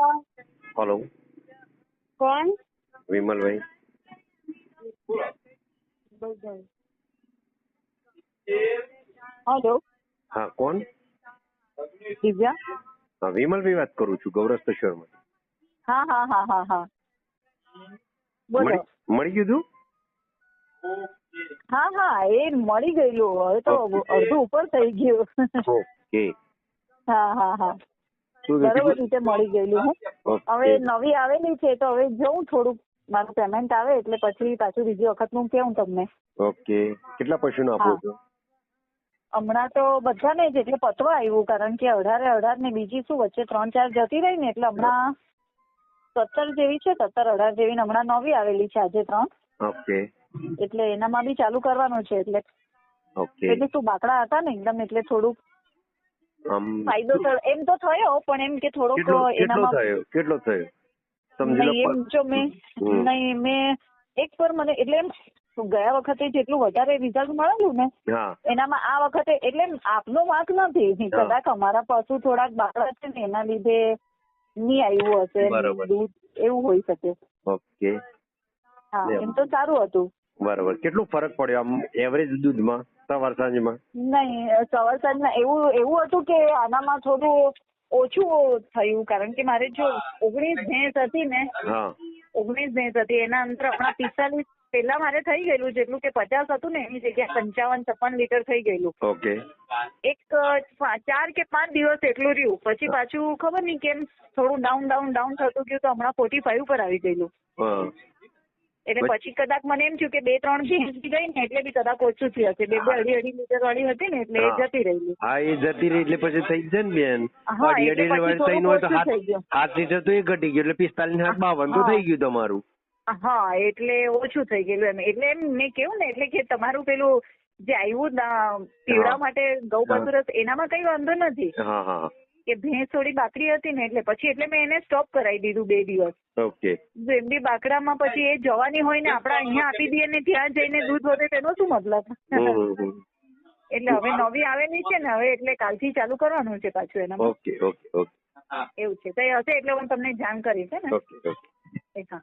Hello कौन? विमल भाई। Hello, हाँ કોણ? દિવ્યા. હા વિમલભાઈ વાત કરું છું ગૌરસ્તેશ્વરમાં. હા હા હા હા હા બોલો. મળી ગયું તું? હા હા એ મળી ગયેલું. હવે તો અડધું ઉપર થઈ ગયું. ઓકે. હા હા હા બરોબર રીતે મળી ગયેલું. હવે નવી આવેલી છે તો હવે જોઉં થોડુંક મારું પેમેન્ટ આવે એટલે પછી પાછું બીજી વખત નું કેવું તમને. ઓકે. કેટલા પૈસાનું આપો છો? હમણાં તો બધાને જ એટલે પતવા આવ્યું કારણ કે 18 ને બીજી શું વચ્ચે 3-4 જતી રહી ને એટલે હમણાં 17 જેવી છે. 17-18 જેવી હમણાં નવી આવેલી છે આજે 3. ઓકે. એટલે એનામાં બી ચાલુ કરવાનું છે એટલે. ઓકે. એટલે શું બાકડા હતા ને એકદમ એટલે થોડુંક ફાયદો એમ તો થયો પણ એમ કે થોડોક એનામાં કેટલો થયો નહીં એમ જો મેં એક પર મને એટલે એમ ગયા વખતે જેટલું વધારે રિઝલ્ટ મળેલું ને એનામાં આ વખતે એટલે આપનો વાંક નથી. કદાચ અમારા પશુ થોડાક બાકડા છે ને એના લીધે નહીં આવ્યું હશે દૂધ એવું હોઈ શકે. ઓકે. હા એમ તો સારું હતું. બરાબર. કેટલો ફરક પડ્યો આમ એવરેજ દૂધમાં સવાર સાંજમાં? નહીં સવાર સાંજમાં એવું હતું કે આનામાં થોડું ઓછું થયું કારણ કે મારે જો 19 ભેંસ હતી ને 19 ભેંસ હતી એના અંદર હમણાં 45 પેલા મારે થઈ ગયેલું જેટલું કે 50 હતું ને એની જગ્યાએ 55-56 લીટર થઈ ગયેલું. ઓકે. એક 4 કે 5 દિવસ એટલું રહ્યું પછી પાછું ખબર નહીં કેમ થોડું ડાઉન થતું ગયું તો હમણાં 45 પર આવી ગયેલું. એટલે પછી કદાચ મને એમ થયું કે 2-3 ભેંસ ગઈ ને એટલે બી કદાચ ઓછું થયું હશે. 2-2.5 લીટર વાળી હતી ને એટલે એ જતી રહી. હા એ જતી રહી એટલે પછી થઈ જાય ને બેન. 2.5 હોય તો 7 લીટર તો એ ઘટી ગયું એટલે 45-52 તો થઈ ગયું તમારું. હા એટલે ઓછું થઈ ગયેલું એમ. એટલે એમ મેં કેવું ને એટલે કે તમારું પેલું જે આવ્યું પીવડા માટે ગૌ પશુ રસ એનામાં કઈ વાંધો નથી. કે ભેંસ થોડી બાકડી હતી ને એટલે પછી એટલે મેં એને સ્ટોપ કરાવી દીધું 2 દિવસ. ઓકે. એમ બી બાકડામાં પછી એ જવાની હોય ને આપણે અહીંયા આપી દઈએ ને ત્યાં જઈને દૂધ વધે તેનો શું મતલબ. એટલે હવે નવી આવેલી છે ને હવે એટલે કાલથી ચાલુ કરવાનું છે પાછું એનામાં. ઓકે ઓકે ઓકે એવું છે કઈ હશે એટલે હું તમને જાણ કરીશ ને. Okay okay. હા.